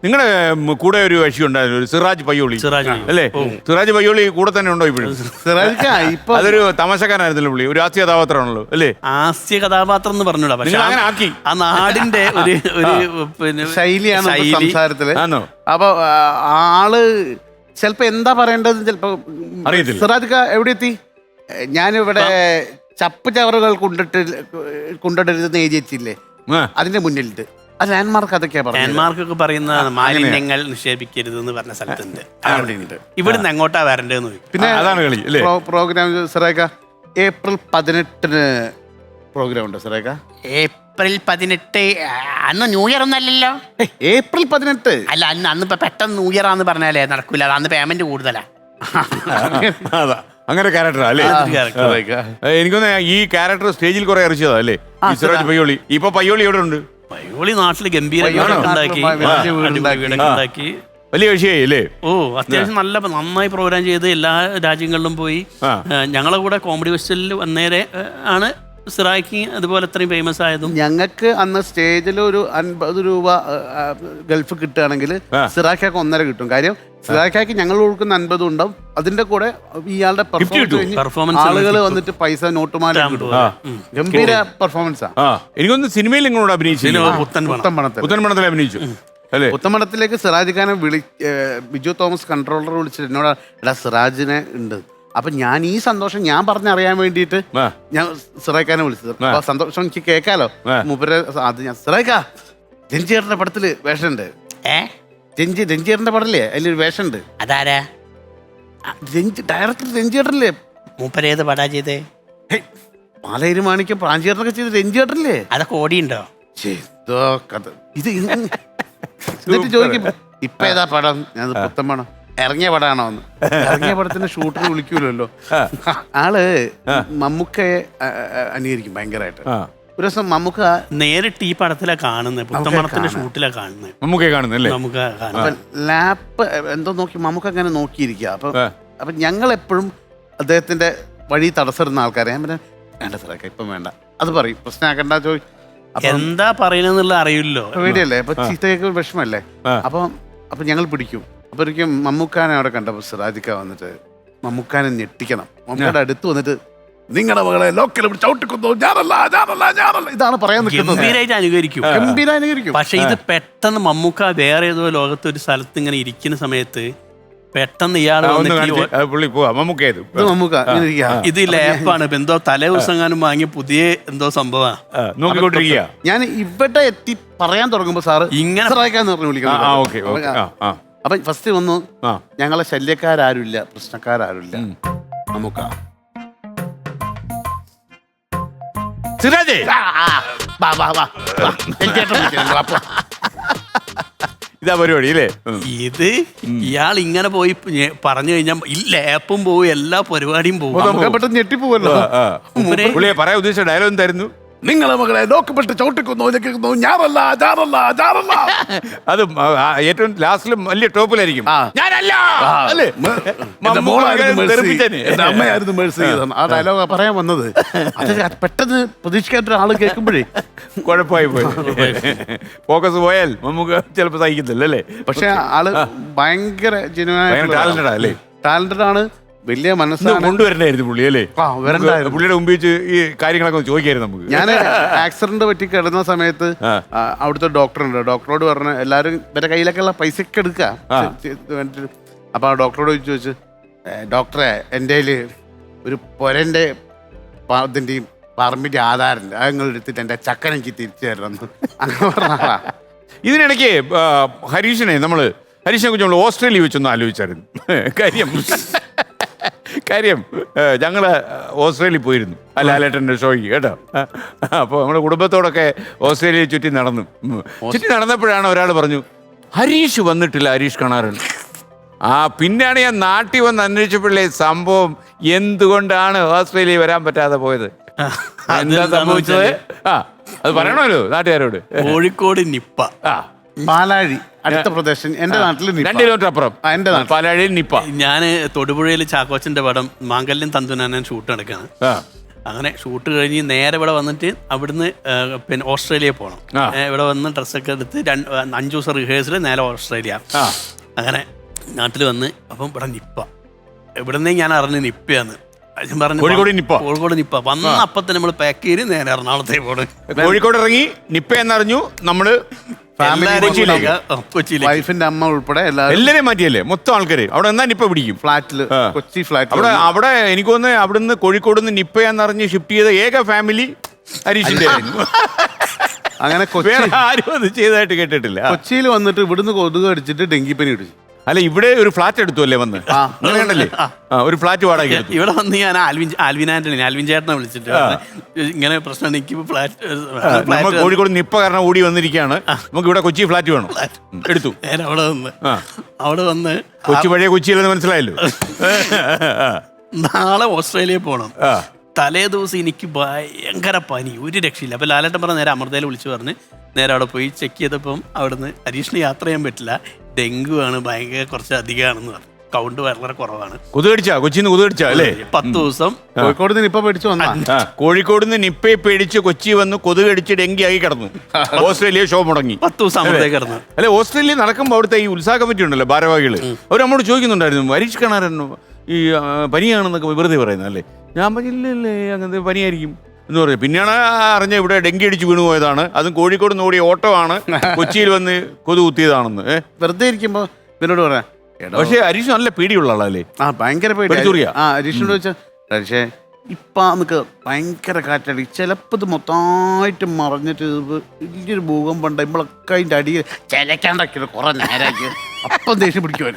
നിങ്ങളുടെ കൂടെ ഒരു കക്ഷി ഉണ്ടായിരുന്നു, ഒരു സിറാജ് പയ്യോളി അല്ലേ? സിറാജ് പയ്യോളി കൂടെ തന്നെ ഉണ്ടോ ഇപ്പോഴും? അതൊരു തമാശക്കാരനായിരുന്നല്ലോ പുള്ളി, ഒരു ഹാസ്യ കഥാപാത്രമാണല്ലോ അല്ലേ? ഹാസ്യ കഥാപാത്രം എന്ന് പറഞ്ഞൂടാ, പക്ഷെ അങ്ങനെ ആക്കി ആ നാടിന്റെ ഒരു പിന്നെ ശൈലിയാണ് സംസാരത്തില്. അപ്പൊ ആള് ചിലപ്പോ എന്താ പറയേണ്ടത് ചിലപ്പോ അറിയത്തില്ല. സിറാജ് എവിടെ എത്തി? ഞാനിവിടെ ചപ്പ് ചവറുകൾ കൊണ്ടിടരുതെന്ന് എഴുതി വെച്ചില്ലേ, അതിന്റെ മുന്നിലുണ്ട്. ആ ലാൻഡ്മാർക്ക് അതൊക്കെയാ പറയുന്നത്. ലാൻഡ്മാർക്കൊക്കെ പറയുന്ന മാലിന്യങ്ങൾ നിക്ഷേപിക്കരുത് എന്ന് പറഞ്ഞ സ്ഥലത്തുണ്ട്. ഇവിടുന്ന് എങ്ങോട്ടാ വരണ്ടേന്ന്. പിന്നെ അതാണ് കളി അല്ലേ? പ്രോഗ്രാം സിറേക്ക ഏപ്രിൽ 18 പ്രോഗ്രാം ഉണ്ട് സിറേക്ക. ഏപ്രിൽ 18 അന്ന് ന്യൂ ഇയർ ഒന്നല്ലല്ലോ. ഏപ്രിൽ 18 അല്ല, അന്ന് ഇപ്പൊ പെട്ടെന്ന് ന്യൂ ഇയർ ആന്ന് പറഞ്ഞാലേ നടക്കൂല, അന്ന് പേയ്മെന്റ് കൂടുതലാ. അതാ അങ്ങനെ ക്യാരക്ടറാ അല്ലേ? എനിക്കൊന്ന് ഈ ക്യാരക്ടർ സ്റ്റേജിൽ കുറെ അറിയിച്ചതാ അല്ലേ സിറാജ് പയ്യോളി? ഇപ്പൊ പയ്യോളി എവിടെ ഉണ്ട്? പയ്യോളി നാട്ടില് ഗംഭീര ഉണ്ടാക്കി വലിയ കക്ഷിയായി അല്ലേ? ഓ, അത്യാവശ്യം നന്നായി പ്രോഗ്രാം ചെയ്ത് എല്ലാ രാജ്യങ്ങളിലും പോയി. ഞങ്ങളെ കൂടെ കോമഡി ഫെസ്റ്റിവലിൽ വന്നേരെ ആണ് സിറായ്ക്ക് അതുപോലെ അത്രയും ഫേമസ് ആയതും. ഞങ്ങൾക്ക് അന്ന് സ്റ്റേജിൽ ഒരു 50 രൂപ ഗൾഫ് കിട്ടുകയാണെങ്കിൽ സിറാഖാക്ക് 1.5 കിട്ടും. കാര്യം സിറാഖാക്ക് ഞങ്ങൾ കൊടുക്കുന്ന 50 ഉണ്ടാവും, അതിന്റെ കൂടെ ഇയാളുടെ പെർഫോമൻസ് ആളുകൾ വന്നിട്ട് പൈസ നോട്ടുമാല കിട്ടും. ഗംഭീര പെർഫോമൻസാ. എനിക്കൊന്ന് സിനിമയിൽ നിങ്ങളോട് അഭിനയിച്ചു, പുത്തൻപണത്തിൽ അഭിനയിച്ചു അല്ലേ? പുത്തമ്പണത്തിലേക്ക് സിറാജ് ഖാനെ ബിജു തോമസ് കൺട്രോളർ വിളിച്ചിട്ട് എന്നോട്, എടാ സിറാജിനെ ഉണ്ട്. അപ്പൊ ഞാൻ ഈ സന്തോഷം ഞാൻ പറഞ്ഞറിയാൻ വേണ്ടിയിട്ട് ഞാൻ സിറാഖാനെ വിളിച്ചത്. അപ്പൊ സന്തോഷം എനിക്ക് കേൾക്കാലോ. മൂപ്പര് അത് ഞാൻ സിറാഖ രഞ്ജിയേട്ടന്റെ പടത്തില് വേഷമുണ്ട്. രഞ്ജിയേട്ടന്റെ പടല്ലേ അതിലൊരു വേഷമുണ്ട്. അതാരാ? ഡയറക്ടർ രഞ്ജിയേട്ടല്ലേ? മൂപ്പരേത് പടാ ചെയ്തേ? പാലേരി മാണിക്കം പ്രാഞ്ചിയേട്ടനൊക്കെ ചെയ്ത് രഞ്ജിയേട്ടല്ലേ? അതൊക്കെ ഓടിയുണ്ടോ? കഥ ഇത് എന്നിട്ട് ചോദിക്കും ഇപ്പൊ ഏതാ പടം? ഞാൻ പുത്തൻ പണം ഇറങ്ങിയ പടാണോ എന്ന്. ഇറങ്ങിയ പടത്തിന്റെ ഷൂട്ടിന് വിളിക്കൂലല്ലോ. ആള് മമ്മൂക്കയെ അനുകരിക്കും ഭയങ്കരമായിട്ട്. ഒരു ദിവസം മമ്മൂക്ക നേരിട്ട് ഈ പടത്തിലാ കാണുന്നത്, പുത്തമ്പണത്തിന്റെ ഷൂട്ടിലാ കാണുന്നത്. മമ്മൂക്കയെ കാണുന്നല്ലേ? ലാപ്പ് എന്തോ നോക്കി മമ്മൂക്ക അങ്ങനെ നോക്കിയിരിക്കുക. അപ്പൊ ഞങ്ങൾ എപ്പോഴും അദ്ദേഹത്തിന്റെ വഴി തടസ്സപ്പെടുന്ന ആൾക്കാരെ ഞാൻ പറയാം, വേണ്ട സാറൊക്കെ ഇപ്പം വേണ്ട, അത് പറയും, പ്രശ്നമാക്കണ്ട, എന്താ പറയണെന്നുള്ള അറിയില്ലോ, പേടിയല്ലേ, അപ്പൊ ചീത്തയൊക്കെ വിഷമല്ലേ. അപ്പൊ ഞങ്ങൾ പിടിക്കും. അപ്പൊ ഒരിക്കലും മമ്മൂക്കാനെ അവിടെ കണ്ടപ്പോ സിറാജിക്ക വന്നിട്ട് മമ്മൂക്കാനെ ഞെട്ടിക്കണം. മമ്മൂക്കയുടെ അടുത്ത് വന്നിട്ട് നിങ്ങളുടെ മകളെ ലോക്കൽ ചവിട്ടിക്കുന്നു, ഇതാണ് പറയാൻ ഗംഭീരായിട്ട് അനുകരിക്കും. ഗംഭീരാനുകരിക്കും. പക്ഷെ ഇത് പെട്ടെന്ന് മമ്മൂക്ക വേറെ ഏതോ ലോകത്ത് ഒരു സ്ഥലത്ത് ഇങ്ങനെ ഇരിക്കുന്ന സമയത്ത് പെട്ടെന്ന് ഇയാൾ ഇത് ലേപ്പാണ്, എന്തോ തലേ ദിവസം വാങ്ങിയ പുതിയ എന്തോ സംഭവമാണ് നോക്കിക്കൊണ്ടിരിക്കുക. ഞാൻ ഇവിടെ എത്തി പറയാൻ തുടങ്ങുമ്പോ സാറ് ഇങ്ങനെ വിളിക്കണം. അപ്പൊ ഫസ്റ്റ് വന്നു, ഞങ്ങളെ ശല്യക്കാരാരുമില്ല, പ്രശ്നക്കാരാരുമില്ല, നമുക്ക് ഇതാ പരിപാടി അല്ലേ? ഇത് ഇയാൾ ഇങ്ങനെ പോയി പറഞ്ഞു കഴിഞ്ഞാൽ ലേപ്പും പോവും, എല്ലാ പരിപാടിയും പോകും, പെട്ടെന്ന് ഞെട്ടിപ്പോവല്ലോ. പറയാൻ ഉദ്ദേശിച്ച ഡയലോഗ് എന്തായിരുന്നു? നിങ്ങളെ മകളെ ലോക്കപ്പെട്ട് ചവിട്ടിക്കുന്നു, ഞാനല്ല. അത് ഏറ്റവും ലാസ്റ്റിലും വലിയ ടോപ്പിലായിരിക്കും. അമ്മയായിരുന്നു മേഴ്സി ചെയ്തത് ആ ഡയലോഗ് പറയാൻ വന്നത്. അത് പെട്ടെന്ന് പ്രതീക്ഷിക്കാത്ത ആള് കേൾക്കുമ്പോഴേ കുഴപ്പമായി പോയി. ഫോക്കസ് പോയാൽ നമുക്ക് ചിലപ്പോ സഹിക്കത്തില്ല അല്ലേ? പക്ഷെ ആള് ഭയങ്കര ടാലന്റഡ് ആണ്, വലിയ മനസ്സാണ്. കൊണ്ടുവരണ്ടായിരുന്നു പുള്ളി അല്ലേ? പുള്ളിയുടെ മുമ്പ് വെച്ച് ഈ കാര്യങ്ങളൊക്കെ ചോദിക്കായിരുന്നു നമുക്ക്. ഞാൻ ആക്സിഡന്റ് പറ്റി കിടന്ന സമയത്ത് അവിടുത്തെ ഡോക്ടറുണ്ട്. ഡോക്ടറോട് പറഞ്ഞ എല്ലാവരും ഇവരുടെ കയ്യിലൊക്കെയുള്ള പൈസയൊക്കെ എടുക്കുക. അപ്പൊ ആ ഡോക്ടറോട് ചോദിച്ചു, ഡോക്ടറെ എൻ്റെ ഒരു പൊരന്റെ ഇതിന്റെയും പറമ്പിന്റെ ആധാരമുണ്ട്, അത് നിങ്ങൾ എടുത്തിട്ട് എൻ്റെ ചക്കൻ എനിക്ക് തിരിച്ചു തരണം അങ്ങനെ പറഞ്ഞാ. ഇതിനിടയ്ക്ക് ഹരീഷിനെ കുറിച്ച് നമ്മൾ ഓസ്ട്രേലിയ വെച്ചൊന്ന് ആലോചിച്ചായിരുന്നു. കാര്യം ഞങ്ങൾ ഓസ്ട്രേലിയ പോയിരുന്നു ലാലേട്ടൻ്റെ ഷോയ്ക്ക് കേട്ടോ. അപ്പോൾ നമ്മുടെ കുടുംബത്തോടൊക്കെ ഓസ്ട്രേലിയ ചുറ്റി നടന്നപ്പോഴാണ് ഒരാൾ പറഞ്ഞു, ഹരീഷ് വന്നിട്ടില്ല, ഹരീഷ് കാണാറുണ്ട്. പിന്നെയാണ് ഞാൻ നാട്ടിൽ വന്ന് അന്വേഷിച്ചപ്പോഴേ സംഭവം എന്തുകൊണ്ടാണ് ഓസ്ട്രേലിയ വരാൻ പറ്റാതെ പോയത്, എന്താ സംഭവിച്ചത് അത് പറയണമല്ലോ നാട്ടുകാരോട്. കോഴിക്കോട് നിപ്പ, പാലാഴി അടുത്ത പ്രദേശം, എന്റെ നാട്ടിൽ 2 കിലോമീറ്റർ അപ്പുറം എന്റെ പാലാഴി നിപ്പ. ഞാൻ തൊടുപുഴയിൽ ചാക്കോച്ചന്റെ പടം മാംഗല്യം തന്തുനാൻ ഷൂട്ട് നടക്കാണ്. അങ്ങനെ ഷൂട്ട് കഴിഞ്ഞ് നേരെ ഇവിടെ വന്നിട്ട് അവിടുന്ന് പിന്നെ ഓസ്ട്രേലിയ പോകണം. ഇവിടെ വന്ന് ഡ്രസ്സൊക്കെ എടുത്ത് 5 ദിവസം റിഹേഴ്സൽ നേരെ ഓസ്ട്രേലിയ. അങ്ങനെ നാട്ടിൽ വന്ന് അപ്പം ഇവിടെ നിപ്പ. ഇവിടുന്ന് ഞാൻ അറിഞ്ഞ് നിപ്പയാന്ന്. ഞാൻ പറഞ്ഞു കോഴിക്കോട് നിപ്പ വന്ന അപ്പത്തിന് നമ്മൾ പാക്ക് ചെയ്ത് നേരെ എറണാകുളത്തേക്ക് പോകണം. കോഴിക്കോട് ഇറങ്ങി നിപ്പ എന്നറിഞ്ഞു. നമ്മള് കൊച്ചിയിലേക്ക് വൈഫിന്റെ അമ്മ ഉൾപ്പെടെ എല്ലാരെയും മാറ്റിയല്ലേ മൊത്തം ആൾക്കാര്. അവിടെ എന്നാ നിപ്പ പിടിക്കും ഫ്ലാറ്റില്, കൊച്ചി ഫ്ലാറ്റ്. അവിടെ എനിക്ക് തോന്നുന്നു അവിടുന്ന് കോഴിക്കോട് നിന്ന് നിപ്പയെന്നറിഞ്ഞ് ഷിഫ്റ്റ് ചെയ്ത ഏക ഫാമിലി ഹരീഷിന്റെ ആയിരുന്നു. അങ്ങനെ വേറെ ആരും അത് ചെയ്തതായിട്ട് കേട്ടിട്ടില്ല. കൊച്ചിയിൽ വന്നിട്ട് ഇവിടുന്ന് കൊതുക് അടിച്ചിട്ട് ഡെങ്കിപ്പനി പിടിച്ചു. അല്ല ഇവിടെ ഒരു ഫ്ലാറ്റ് എടുത്തു അല്ലേ വന്ന്? അങ്ങനെയുണ്ടല്ലേ, ഒരു ഫ്ലാറ്റ് വാടക. ഇവിടെ വന്ന് ഞാൻ ആൽവിൻ ചേട്ടനെ വിളിച്ചിട്ട് ഇങ്ങനെ പ്രശ്നം എനിക്ക് നമ്മൾ കോഴിക്കോട് നിപ്പ കാരണം ഓടി വന്നിരിക്കുകയാണ്, നമുക്ക് ഇവിടെ കൊച്ചി ഫ്ലാറ്റ് വേണം. എടുത്തു. നേരെ അവിടെ വന്ന് കൊച്ചി പഴയ കൊച്ചിയിലെന്ന് മനസ്സിലായല്ലോ. നാളെ ഓസ്ട്രേലിയയിൽ പോകണം. തലേ ദിവസം എനിക്ക് ഭയങ്കര പനി, ഒരു രക്ഷയില്ല. അപ്പോൾ ലാലേട്ടൻ പറഞ്ഞ നേരെ അമൃതയിൽ വിളിച്ചു പറഞ്ഞ് നേരെ അവിടെ പോയി ചെക്ക് ചെയ്തപ്പം അവിടുന്ന് ഹരീഷിന് യാത്ര ചെയ്യാൻ പറ്റില്ല, ഡെങ്കു ആണ്, ഭയങ്കര കുറച്ച് അധികമാണെന്ന് പറഞ്ഞു. കൗണ്ട് വളരെ കുറവാണ്. കൊതുകടിച്ചാ കൊച്ചിന്ന് കൊതുകടിച്ചാ അല്ലേ? 10 ദിവസം കോഴിക്കോട് നിന്ന് നിപ്പ പേടിച്ചു വന്നാ. കോഴിക്കോട് നിന്ന് നിപ്പയെ പേടിച്ച് കൊച്ചി വന്ന് കൊതുകടിച്ച് ഡെങ്കി ആയി കിടന്നു. ഓസ്ട്രേലിയ ഷോ മുടങ്ങി 10 ദിവസം അമൃതയിൽ കിടന്നു. അല്ലെ, ഓസ്ട്രേലിയ നടക്കുമ്പോൾ അവിടുത്തെ ഈ ഉത്സാഹ കമ്മിറ്റി ഉണ്ടല്ലോ, ഭാരവാഹികള്, അവർ നമ്മോട് ചോദിക്കുന്നുണ്ടായിരുന്നു ഹരീഷ് കണാരൻ ഈ പനിയാണെന്നൊക്കെ വെറുതെ പറയുന്നത് അല്ലേ. ഞാൻ പറഞ്ഞില്ലേ അങ്ങനത്തെ പനിയായിരിക്കും എന്ന് പറഞ്ഞു. പിന്നെയാണ് അറിഞ്ഞ ഇവിടെ ഡെങ്കി അടിച്ച് വീണു പോയതാണ്, അതും കോഴിക്കോട് നിന്ന് ഓടിയ ഓട്ടോ ആണ്, കൊച്ചിയിൽ വന്ന് കൊതു കുത്തിയതാണെന്ന്. വെറുതെ ഇരിക്കുമ്പോ ഇവരോട് പറയാം. പക്ഷെ ഹരീഷ് നല്ല പേടിയുള്ള ആളല്ലേ? ഭയങ്കര പേടി. ഹരീഷിനോട് ചോദിച്ചാ ഹരീഷേ ഇപ്പൊ നമുക്ക് ഭയങ്കര കാറ്റടി, ചിലപ്പോ ഇത് മൊത്തമായിട്ട് മറിഞ്ഞിട്ട് വലിയൊരു ഭൂകമ്പം ഉണ്ടാകുമ്പോഴൊക്കെ അതിന്റെ അടിയിൽ ചിലക്കാണ്ടൊക്കെ കുറെ നേരമാക്കി അപ്പം ദേഷ്യം പിടിക്കുവാൻ.